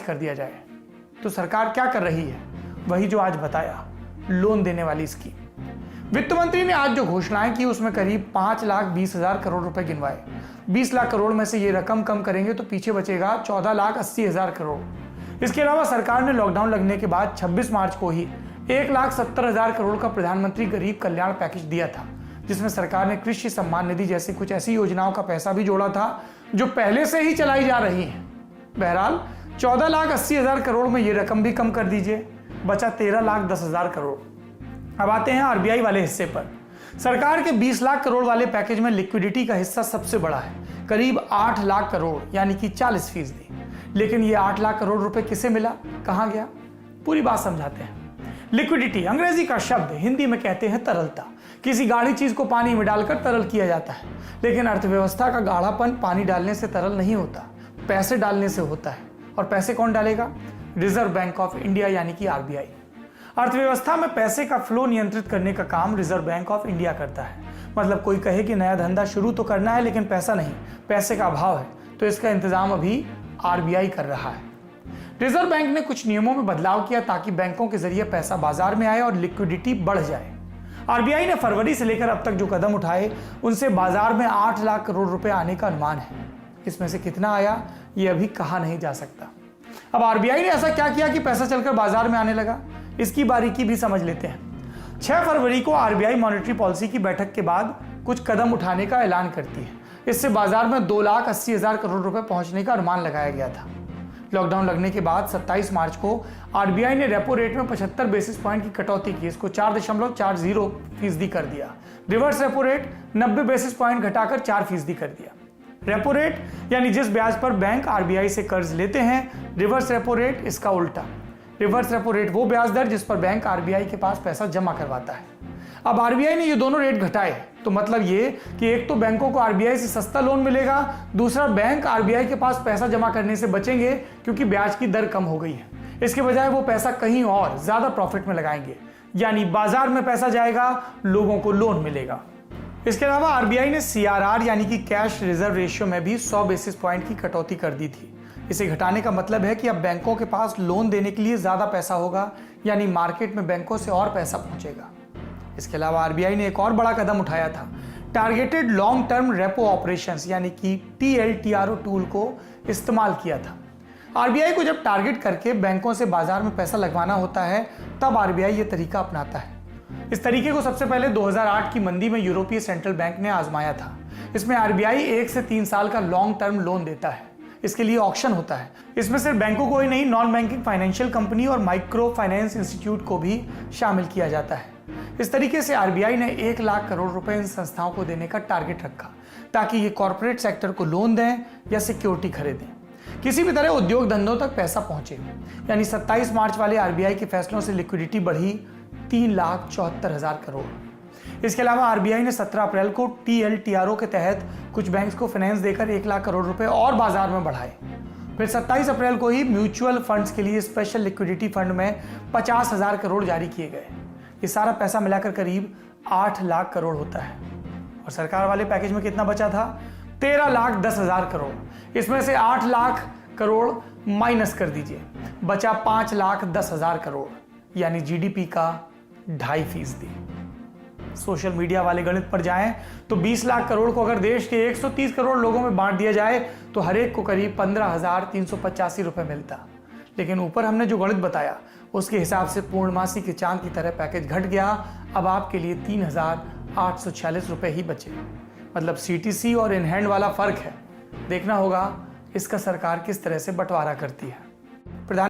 कर दिया जाए। तो सरकार क्या कर रही है? वही जो आज बताया, लोन देने वाली स्कीम। वित्त मंत्री ने आज जो घोषणाएं की उसमें करीब 5,20,000 करोड़ रुपए गिनवाए। 20 लाख करोड़ में से ये रकम कम करेंगे तो पीछे बचेगा 14,80,000 करोड़। इसके अलावा सरकार ने लॉकडाउन लगने के बाद 26 मार्च को ही 1,70,000 करोड़ का प्रधानमंत्री गरीब कल्याण पैकेज दिया था, जिसमें सरकार ने कृषि सम्मान निधि जैसी कुछ ऐसी योजनाओं का पैसा भी जोड़ा था जो पहले से ही चलाई जा रही है। बहरहाल 14,80,000 करोड़ में ये रकम भी कम कर दीजिए, बचा 13,10,000 करोड़। अब आते हैं आरबीआई वाले हिस्से पर। सरकार के 20 लाख करोड़ वाले पैकेज में लिक्विडिटी का हिस्सा सबसे बड़ा है, करीब 8 लाख करोड़ यानी कि 40%। लेकिन ये 8 लाख करोड़ रुपए किसे मिला, कहां गया, पूरी बात समझाते हैं। लिक्विडिटी अंग्रेजी का शब्द, हिंदी में कहते हैं तरलता। किसी गाढ़ी चीज को पानी में डालकर तरल किया जाता है, लेकिन अर्थव्यवस्था का गाढ़ापन पानी डालने से तरल नहीं होता, पैसे डालने से होता है। और पैसे कौन डालेगा? रिजर्व बैंक ऑफ इंडिया यानी कि आरबीआई। अर्थव्यवस्था में पैसे का फ्लो नियंत्रित करने का काम रिजर्व बैंक ऑफ इंडिया करता है। मतलब कोई कहे कि नया धंधा शुरू तो करना है लेकिन पैसा नहीं, पैसे का अभाव है, तो इसका इंतजाम अभी आरबीआई कर रहा है। रिजर्व बैंक ने कुछ नियमों में बदलाव किया ताकि बैंकों के जरिए पैसा बाजार में आए और लिक्विडिटी बढ़ जाए। आरबीआई ने फरवरी से लेकर अब तक जो कदम उठाए उनसे बाजार में 8 लाख करोड़ रुपए आने का अनुमान है। इसमें से कितना आया ये अभी कहा नहीं जा सकता। अब आरबीआई ने ऐसा क्या किया कि पैसा चलकर बाजार में आने लगा, इसकी बारीकी भी समझ लेते हैं। 6 फरवरी को आरबीआई मॉनेटरी पॉलिसी की बैठक के बाद कुछ कदम उठाने का ऐलान करती है। इससे बाजार में 2,80,000 करोड़ रुपए पहुंचने का अनुमान लगाया गया था। लॉकडाउन लगने के बाद 27 मार्च को आरबीआई ने रेपो रेट में 75 बेसिस पॉइंट की कटौती की, इसको 4.40% कर दिया। Reverse repo rate 90 basis point घटाकर 4% कर दिया। रेपो रेट यानी जिस ब्याज पर बैंक आरबीआई से कर्ज लेते हैं, रिवर्स रेपो रेट इसका उल्टा। रिवर्स रेपो रेट वो ब्याज दर जिस पर बैंक आरबीआई के पास पैसा जमा करवाता है। अब आरबीआई ने ये दोनों रेट घटाए, तो मतलब ये कि एक तो बैंकों को आरबीआई से सस्ता लोन मिलेगा, दूसरा बैंक आरबीआई के पास पैसा जमा करने से बचेंगे क्योंकि ब्याज की दर कम हो गई है। इसके बजाय वो पैसा कहीं और ज्यादा प्रॉफिट में लगाएंगे, यानी बाजार में पैसा जाएगा, लोगों को लोन मिलेगा। इसके अलावा आरबीआई ने सीआरआर यानी कि कैश रिजर्व रेशियो में भी 100 बेसिस पॉइंट की कटौती कर दी थी। इसे घटाने का मतलब है कि अब बैंकों के पास लोन देने के लिए ज्यादा पैसा होगा, यानी मार्केट में बैंकों से और पैसा पहुंचेगा। इसके अलावा आरबीआई ने एक और बड़ा कदम उठाया था, targeted long term repo operations यानी कि टीएलटीआरओ टूल को इस्तेमाल किया था। आरबीआई को जब टारगेट करके बैंकों से बाजार में पैसा लगवाना होता है, तब आरबीआई ये तरीका अपनाता है। इस तरीके को सबसे पहले 2008 की मंदी में यूरोपीय सेंट्रल बैंक ने आजमाया था। इसमें आरबीआई 1 से 3 साल का लॉन्ग टर्म लोन देता है। इसके लिए ऑक्शन होता है। इसमें सिर्फ बैंकों को ही नहीं, नॉन बैंकिंग फाइनेंशियल कंपनी और माइक्रो फाइनेंस इंस्टीट्यूट को भी शामिल किया जाता है। इस तरीके से आरबीआई ने 1 लाख करोड़ रुपए इन संस्थाओं को देने का टारगेट रखा ताकि ये कॉर्पोरेट सेक्टर को लोन दें या सिक्योरिटी खरीदें, किसी भी तरह उद्योग धंधों तक पैसा पहुंचे। यानी 27 मार्च वाले आरबीआई के फैसलों से लिक्विडिटी बढ़ी 3,74,000 करोड़। इसके अलावा आरबीआई ने 17 अप्रैल को टीएलटीआरओ के तहत कुछ बैंक्स को फाइनेंस देकर 1 लाख करोड़ रुपए और बाजार में बढ़ाए। फिर 27 अप्रैल को ही म्यूचुअल फंड्स के लिए स्पेशल लिक्विडिटी फंड में 50,000 करोड़ जारी किए गए। ये सारा पैसा मिलाकर करीब 8 लाख करोड़ होता है। और सरकार वाले पैकेज में कितना बचा था? 13,10,000 करोड़। इसमें से 8 लाख करोड़ माइनस कर दीजिए, बचा 5,10,000 करोड़, यानी जीडीपी का 2.5%। सोशल मीडिया वाले गणित पर जाएं तो 20 लाख करोड़ को अगर देश के 130 करोड़ लोगों में बांट दिया जाए तो हर एक को करीब 15,385 रुपए मिलता। लेकिन ऊपर हमने जो गणित बताया उसके हिसाब से पूर्णमासी के चांद की तरह पैकेज घट गया। अब आपके लिए 3,846 रुपए ही बचे। मतलब सीटीसी और इन हैंड वाला फर्क है। देखना होगा इसका सरकार किस तरह से बंटवारा करती है। प्रधान